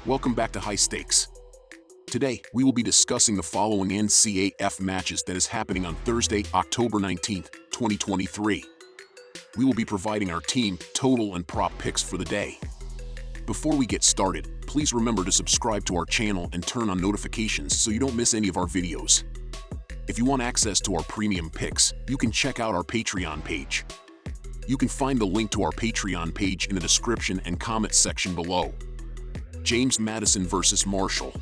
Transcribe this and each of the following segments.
Welcome back to High Stakes. Today, we will be discussing the following NCAAF matches that is happening on Thursday, October 19th, 2023. We will be providing our team, total, and prop picks for the day. Before we get started, please remember to subscribe to our channel and turn on notifications so you don't miss any of our videos. If you want access to our premium picks, you can check out our Patreon page. You can find the link to our Patreon page in the description and comment section below. James Madison versus Marshall.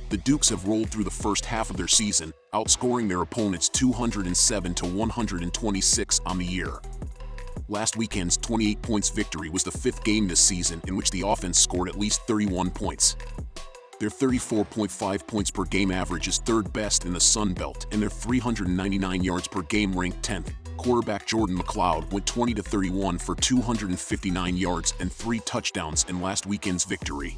The Dukes have rolled through the first half of their season, outscoring their opponents 207-126 on the year. Last weekend's 28 points victory was the fifth game this season in which the offense scored at least 31 points. Their 34.5 points per game average is third best in the Sun Belt, and their 399 yards per game ranked 10th. Quarterback Jordan McLeod went 20-31 for 259 yards and 3 touchdowns in last weekend's victory.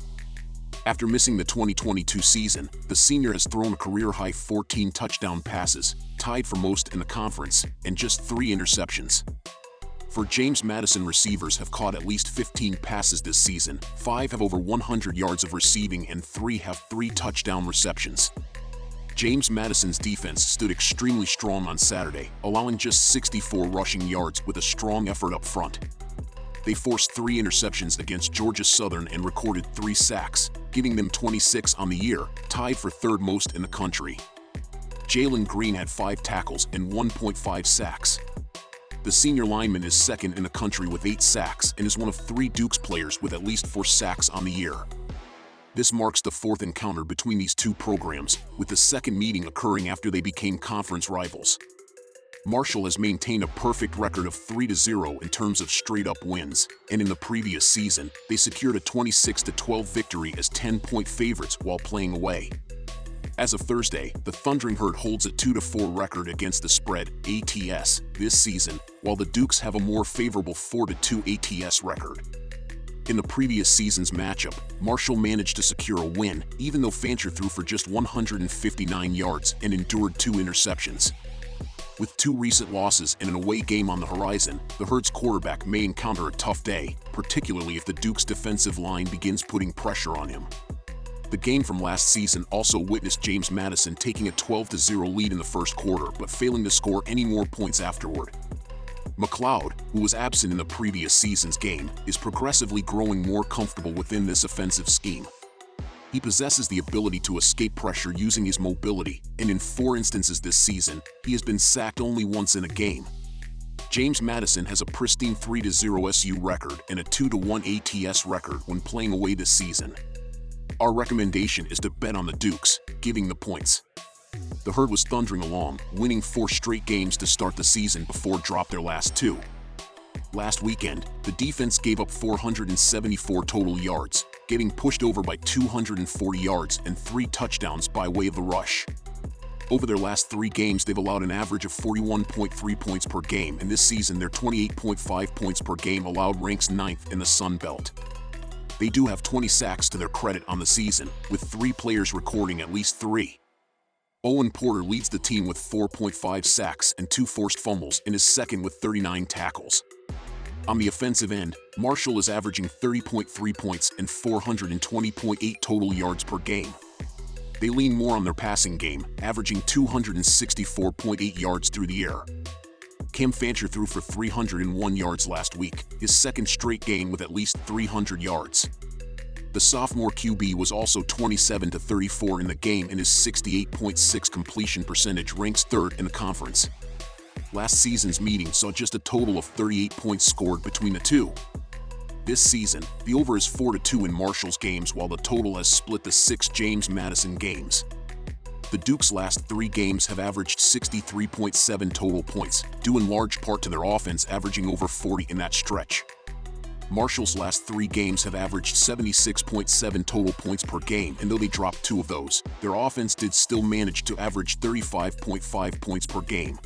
After missing the 2022 season, the senior has thrown a career-high 14 touchdown passes, tied for most in the conference, and just 3 interceptions. For James Madison, receivers have caught at least 15 passes this season, 5 have over 100 yards of receiving and 3 have 3 touchdown receptions. James Madison's defense stood extremely strong on Saturday, allowing just 64 rushing yards with a strong effort up front. They forced 3 interceptions against Georgia Southern and recorded 3 sacks, giving them 26 on the year, tied for third most in the country. Jalen Green had 5 tackles and 1.5 sacks. The senior lineman is second in the country with 8 sacks and is one of 3 Dukes players with at least 4 sacks on the year. This marks the 4th encounter between these two programs, with the second meeting occurring after they became conference rivals. Marshall has maintained a perfect record of 3-0 in terms of straight-up wins, and in the previous season, they secured a 26-12 victory as 10-point favorites while playing away. As of Thursday, the Thundering Herd holds a 2-4 record against the spread (ATS) this season, while the Dukes have a more favorable 4-2 ATS record. In the previous season's matchup, Marshall managed to secure a win, even though Fancher threw for just 159 yards and endured 2 interceptions. With 2 recent losses and an away game on the horizon, the Herd's quarterback may encounter a tough day, particularly if the Dukes' defensive line begins putting pressure on him. The game from last season also witnessed James Madison taking a 12-0 lead in the first quarter but failing to score any more points afterward. McLeod, who was absent in the previous season's game, is progressively growing more comfortable within this offensive scheme. He possesses the ability to escape pressure using his mobility, and in 4 instances this season, he has been sacked only once in a game. James Madison has a pristine 3-0 SU record and a 2-1 ATS record when playing away this season. Our recommendation is to bet on the Dukes, giving the points. The Herd was thundering along, winning 4 straight games to start the season before dropped their last 2. Last weekend, the defense gave up 474 total yards, getting pushed over by 240 yards and 3 touchdowns by way of the rush. Over their last 3 games, they've allowed an average of 41.3 points per game, and this season their 28.5 points per game allowed ranks 9th in the Sun Belt. They do have 20 sacks to their credit on the season, with 3 players recording at least 3. Owen Porter leads the team with 4.5 sacks and 2 forced fumbles and is second with 39 tackles. On the offensive end, Marshall is averaging 30.3 points and 420.8 total yards per game. They lean more on their passing game, averaging 264.8 yards through the air. Cam Fancher threw for 301 yards last week, his second straight game with at least 300 yards. The sophomore QB was also 27-34 in the game, and his 68.6 completion percentage ranks 3rd in the conference. Last season's meeting saw just a total of 38 points scored between the two. This season, the over is 4-2 in Marshall's games, while the total has split the 6 James Madison games. The Dukes' last 3 games have averaged 63.7 total points, due in large part to their offense averaging over 40 in that stretch. Marshall's last 3 games have averaged 76.7 total points per game, and though they dropped 2 of those, their offense did still manage to average 35.5 points per game.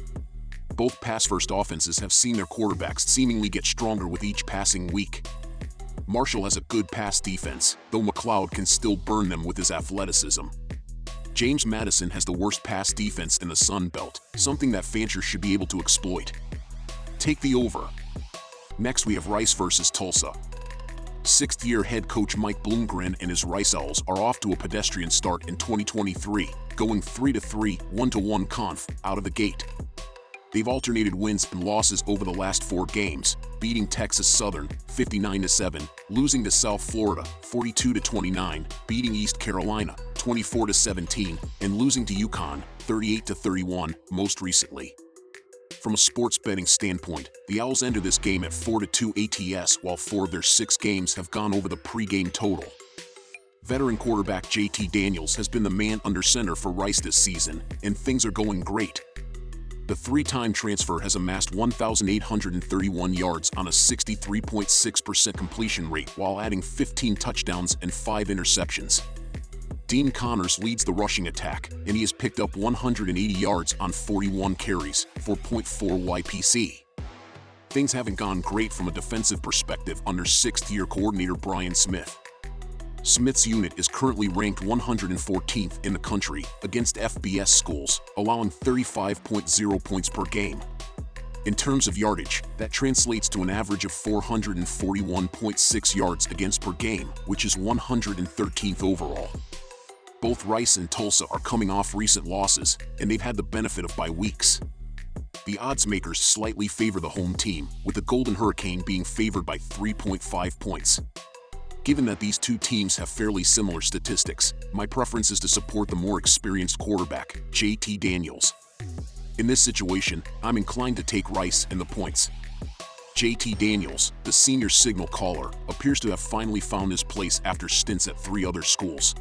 Both pass-first offenses have seen their quarterbacks seemingly get stronger with each passing week. Marshall has a good pass defense, though McLeod can still burn them with his athleticism. James Madison has the worst pass defense in the Sun Belt, something that Fancher should be able to exploit. Take the over. Next we have Rice versus Tulsa. Sixth-year head coach Mike Bloomgren and his Rice Owls are off to a pedestrian start in 2023, going 3-3, 1-1 conf out of the gate. They've alternated wins and losses over the last 4 games, beating Texas Southern 59-7, losing to South Florida 42-29, beating East Carolina 24-17, and losing to UConn 38-31 most recently. From a sports betting standpoint, the Owls enter this game at 4-2 ATS, while 4 of their 6 games have gone over the pregame total. Veteran quarterback JT Daniels has been the man under center for Rice this season, and things are going great. The 3-time transfer has amassed 1,831 yards on a 63.6% completion rate while adding 15 touchdowns and 5 interceptions. Dean Connors leads the rushing attack, and he has picked up 180 yards on 41 carries for .4 YPC. Things haven't gone great from a defensive perspective under 6th-year coordinator Brian Smith. Smith's unit is currently ranked 114th in the country against FBS schools, allowing 35.0 points per game. In terms of yardage, that translates to an average of 441.6 yards against per game, which is 113th overall. Both Rice and Tulsa are coming off recent losses, and they've had the benefit of bye weeks. The odds makers slightly favor the home team, with the Golden Hurricane being favored by 3.5 points. Given that these two teams have fairly similar statistics, my preference is to support the more experienced quarterback, JT Daniels. In this situation, I'm inclined to take Rice and the points. JT Daniels, the senior signal caller, appears to have finally found his place after stints at 3 other schools.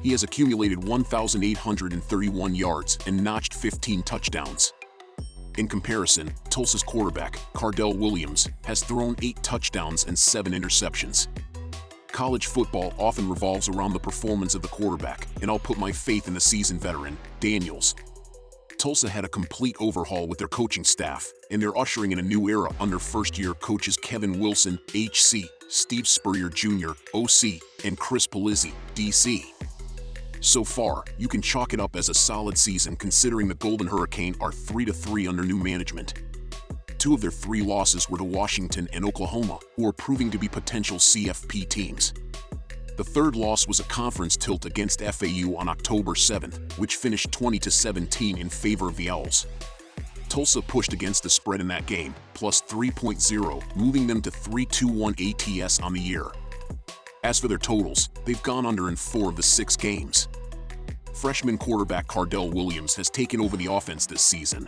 He has accumulated 1,831 yards and notched 15 touchdowns. In comparison, Tulsa's quarterback, Cardell Williams, has thrown 8 touchdowns and 7 interceptions. College football often revolves around the performance of the quarterback, and I'll put my faith in the seasoned veteran, Daniels. Tulsa had a complete overhaul with their coaching staff, and they're ushering in a new era under first-year coaches Kevin Wilson, HC, Steve Spurrier Jr., OC, and Chris Polizzi, DC. So far, you can chalk it up as a solid season considering the Golden Hurricane are 3-3 under new management. 2 of their 3 losses were to Washington and Oklahoma, who are proving to be potential CFP teams. The 3rd loss was a conference tilt against FAU on October 7th, which finished 20-17 in favor of the Owls. Tulsa pushed against the spread in that game, plus 3.0, moving them to 3-2-1 ATS on the year. As for their totals, they've gone under in 4 of the 6 games. Freshman quarterback Cardell Williams has taken over the offense this season.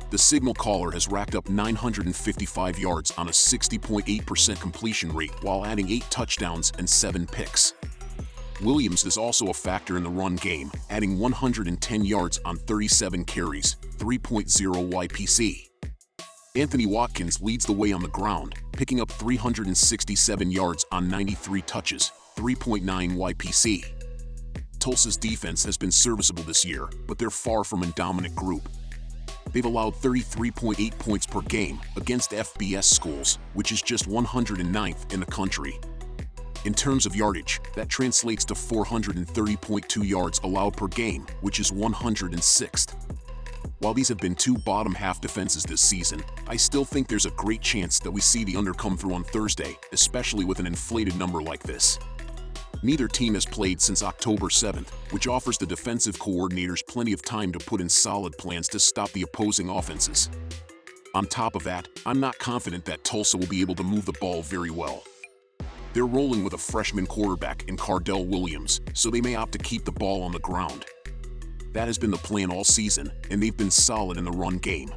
The signal caller has racked up 955 yards on a 60.8% completion rate while adding 8 touchdowns and 7 picks. Williams is also a factor in the run game, adding 110 yards on 37 carries, 3.0 YPC. Anthony Watkins leads the way on the ground, picking up 367 yards on 93 touches, 3.9 YPC. Tulsa's defense has been serviceable this year, but they're far from a dominant group. They've allowed 33.8 points per game against FBS schools, which is just 109th in the country. In terms of yardage, that translates to 430.2 yards allowed per game, which is 106th. While these have been 2 bottom-half defenses this season, I still think there's a great chance that we see the under come through on Thursday, especially with an inflated number like this. Neither team has played since October 7th, which offers the defensive coordinators plenty of time to put in solid plans to stop the opposing offenses. On top of that, I'm not confident that Tulsa will be able to move the ball very well. They're rolling with a freshman quarterback in Cardell Williams, so they may opt to keep the ball on the ground. That has been the plan all season, and they've been solid in the run game.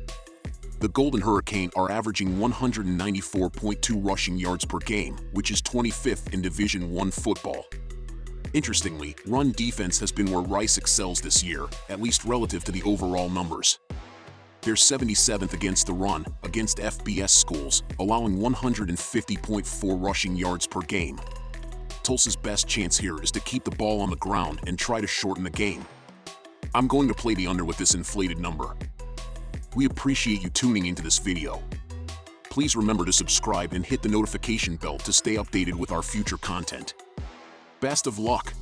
The Golden Hurricane are averaging 194.2 rushing yards per game, which is 25th in Division I football. Interestingly, run defense has been where Rice excels this year, at least relative to the overall numbers. They're 77th against the run, against FBS schools, allowing 150.4 rushing yards per game. Tulsa's best chance here is to keep the ball on the ground and try to shorten the game. I'm going to play the under with this inflated number. We appreciate you tuning into this video. Please remember to subscribe and hit the notification bell to stay updated with our future content. Best of luck!